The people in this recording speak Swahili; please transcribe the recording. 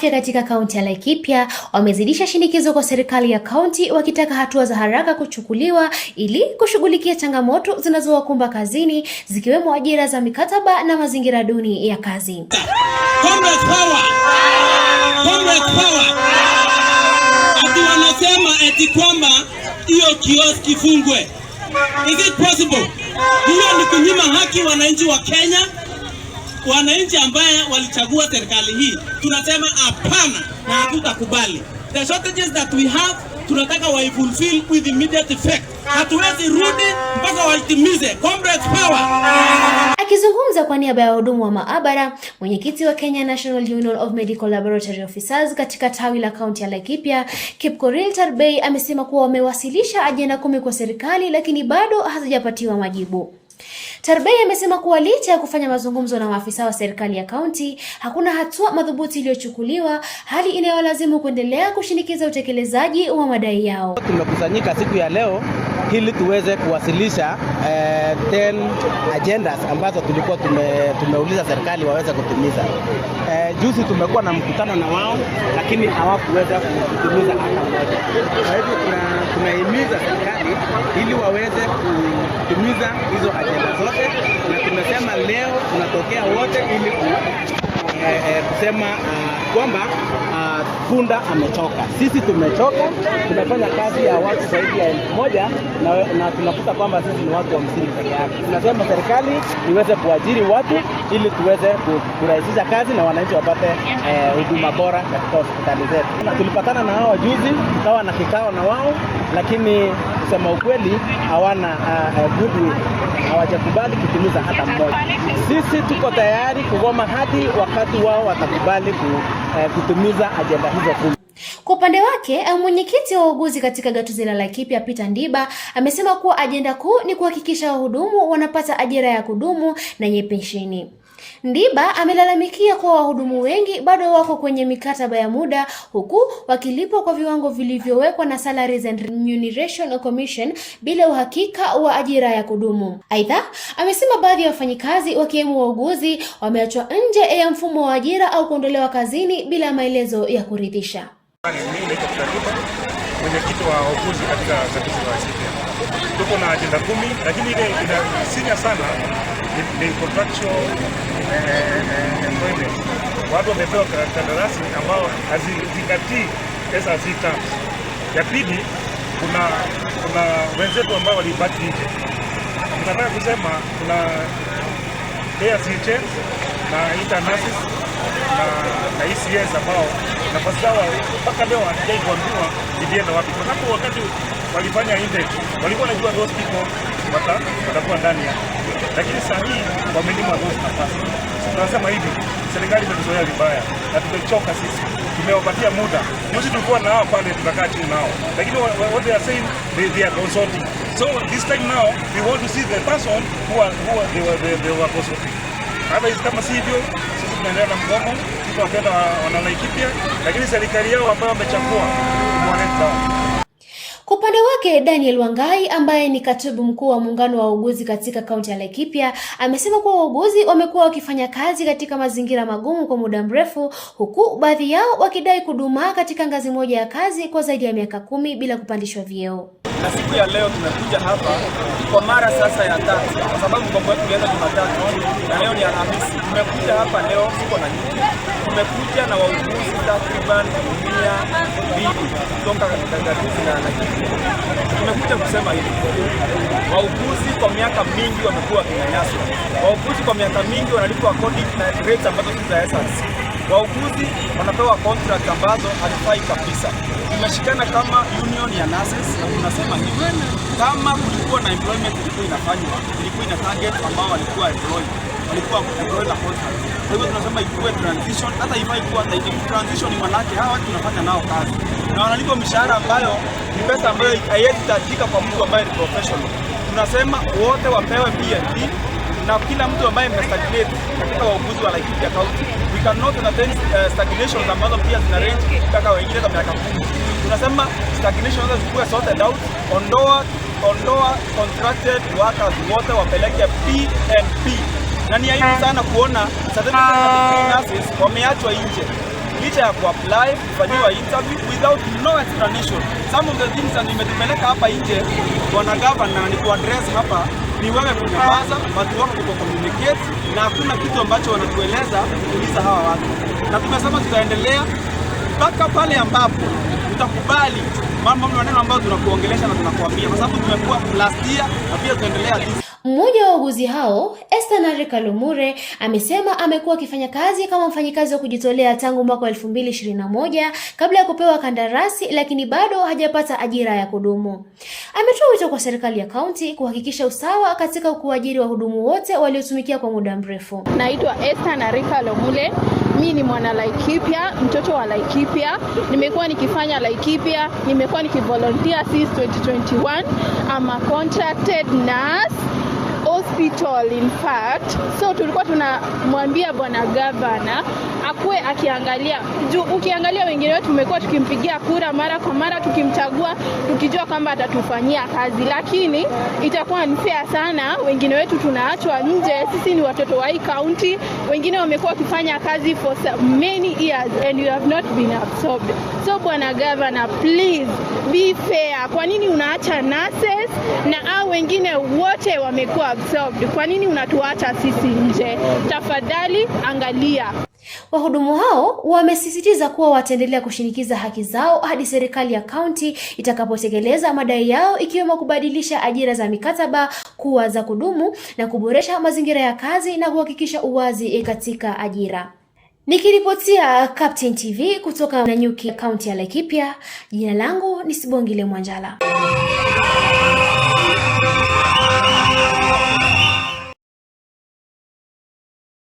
afya katika kaunti ya Laikipia wamezidisha shinikizo kwa serikali ya kaunti wakitaka hatua za haraka kuchukuliwa ili kushughulikia changamoto zinazowakumba kazini zikiwemo ajira za mikataba na mazingira duni ya kazi. Comrade power! Ati wanasema eti kwamba hiyo kioski ifungwe. Is it possible? Hiyo ni kunyima haki wananchi wa Kenya, wananchi ambaye walichagua serikali hii. Tunasema hapana na hatutakubali. The shortages that we have tunataka wa fulfill with immediate effect. Hatuwezi rudi mpaka waitimize. Comrade power! Akizungumza kwa niaba ya wahudumu wa maabara, mwenyekiti wa Kenya National Union of Medical Laboratory Officers katika tawi la kaunti ya Laikipia, Kipkorir Tarbei, amesema kuwa wamewasilisha ajenda 10 kwa serikali lakini bado hazijapatiwa majibu. Tarbei amesema kuwa licha ya kufanya mazungumzo na maafisa wa serikali ya kaunti, hakuna hatua madhubuti iliyochukuliwa, hali inayowalazimu kuendelea kushinikiza utekelezaji wa madai yao. Tumekusanyika siku ya leo ili tuweze kuwasilisha 10 agendas ambazo tulikuwa tumeuliza serikali waweze kutimiza. Juzi tumekuwa na mkutano na wao lakini hawakuweza kutimiza hata moja. Kwa hivyo tunahimiza serikali ili waweze kutimiza hizo agenda zote, na tumesema leo tunatokea wote ili kusema kwamba punda amechoka. Sisi tumechoka, tumefanya kazi ya watu zaidi ya 1000 na tunakuta kwamba sisi ni watu 50 peke yake. Tunasema serikali iweze kuajiri watu ili tuweze kurahisisha kazi na wananchi wapate huduma bora katika hospitali zetu. Tulipatana na hao juzi, tukawa na kikao na wao, lakini kusema ukweli hawana goodwill, hawajakubali kutimiza hata mmoja. Sisi tuko tayari kugoma hadi wakati wao watakubali kutimiza ajenda hizo 10. Kwa upande wake, mwenyekiti wa wauguzi katika gatuzi la Laikipia, Peter Ndiba, amesema kuwa ajenda kuu ni kuhakikisha wahudumu wanapata ajira ya kudumu na yenye pensheni. Ndiba amelalamikia kuwa wahudumu wengi bado wako kwenye mikataba ya muda huku wakilipwa kwa viwango vilivyowekwa na Salaries and Remuneration Commission bila uhakika wa ajira ya kudumu. Aidha, amesema baadhi ya wafanyikazi wakiwemo wauguzi wameachwa nje ya mfumo wa ajira au kuondolewa kazini bila maelezo ya kuridhisha. Mimi naitwa Kariba, mwenyekiti wa wauguzi katika gatuzi la Laikipia. Tuko na agenda 10 lakini ile ina senior sana ni contractual employment. Watu wamepewa kandarasi ambao hazizingatii pesa sita. Ya pili, kuna wenzetu ambao walibaki nje. Tunataka kusema kuna KCH na international na ECS ambao nafasi zao mpaka leo hawajaikuambiwa zilienda wapi. Kwa sababu wakati walifanya intake walikuwa wanajua those people watakuwa ndani ya. Lakini sasa hii wamenima those nafasi. Tunasema hivi, serikali imetuzoea vibaya na tumechoka sisi. Tumewapatia muda. Juzi tulikuwa na hao pale tukakaa chini nao. Lakini what they are saying they are consulting. So this time now we want to see the person who were consulting. Hata kama si hivyo, sisi tunaendelea na mgomo, sisi tunapenda wana Laikipia, lakini serikali yao ambayo wamechagua kumwonekana. Kwa upande wake, Daniel Wangai ambaye ni katibu mkuu wa muungano wa wauguzi katika kaunti ya Laikipia amesema kuwa wauguzi wamekuwa wakifanya kazi katika mazingira magumu kwa muda mrefu huku baadhi yao wakidai kudumaa katika ngazi moja ya kazi kwa zaidi ya miaka 10 bila kupandishwa vyeo. Na siku ya leo tumekuja hapa kwa mara sasa ya 3 kwa sababu mambo yetu yanaenda Jumatatu na leo ni Alhamisi. Tumekuja hapa leo siko na nyingi. Tumekuja na wauguzi takriban 100 kutoka katika gatuzi la Laikipia. Tumekuja kusema hivi. Wauguzi kwa miaka mingi wamekuwa wakinyanyaswa. Wauguzi kwa miaka mingi wanalipwa according na rates ambazo si za SRC. Wauguzi wanapewa contract ambazo hazifai kabisa. Tumeshikana kama union ya nurses na tunasema hivi, kama kulikuwa na employment ilikuwa inafanywa, ilikuwa ina target ambao walikuwa employed na contract. Kwa hivyo tunasema ikuwe transition, hata ifai kuwa transition ni manake hawa watu tunafanya nao kazi. Na wanalipwa mishahara ambayo ni pesa ambayo haiwezi tajika kwa mtu ambaye ni professional. Tunasema wote wapewe PNP na kila mtu ambaye amestagnate katika wauguzi wa Laikipia County. We cannot entertain stagnations ambazo pia zina range mpaka wengine za miaka 10. Tunasema stagnations zikuwe sorted out, ondoa contracted workers wote wapeleke PNP. Na ni aibu sana kuona certificate nurses wameachwa nje. licha ya kuapply, kufanyiwa interview without no explanation. Some of the things that nimetupeleka hapa nje bwana governor ni kuaddress hapa ni wewe kunyamaza, watu wako communicate, na hakuna kitu ambacho wanatueleza kuuliza hawa watu. Na tumesema tutaendelea mpaka pale ambapo tutakubali maneno ambayo tunakuongelesha na tunakuambia, kwa sababu tumekuwa last year na pia tutaendelea this. Mmoja wa wauguzi hao, Esther Narika Lumure, amesema amekuwa akifanya kazi kama mfanyikazi wa kujitolea tangu mwaka 2021 kabla ya kupewa kandarasi, lakini bado hajapata ajira ya kudumu. Ametoa wito kwa serikali ya kaunti kuhakikisha usawa katika kuajiri wahudumu wote waliotumikia kwa muda mrefu. Naitwa Esther Narika Lumure. Mimi ni mwana Laikipia, mtoto wa Laikipia. Nimekuwa nikifanya Laikipia, nimekuwa nikivolunteer since 2021. I'm a contracted nurse hospital in fact. So tulikuwa tunamwambia bwana governor akue akiangalia ukiangalia wengine wetu tumekuwa tukimpigia kura mara kwa mara, tukimchagua tukijua kwamba atatufanyia kazi, lakini itakuwa ni fair sana wengine wetu tunaachwa nje. Sisi ni watoto wa hii county, wengine wamekuwa wakifanya kazi for many years and you have not been absorbed. So bwana governor, please be fair. Kwa nini unaacha nurses na hao wengine wote wamekuwa absorbed? Kwa nini unatuacha sisi nje? Tafadhali angalia. Wahudumu hao wamesisitiza kuwa wataendelea kushinikiza haki zao hadi serikali ya kaunti itakapotekeleza madai yao, ikiwemo kubadilisha ajira za mikataba kuwa za kudumu na kuboresha mazingira ya kazi na kuhakikisha uwazi katika ajira. Nikiripotia Captain TV kutoka Nanyuki, kaunti ya Laikipia, jina langu ni Sibongile Mwanjala.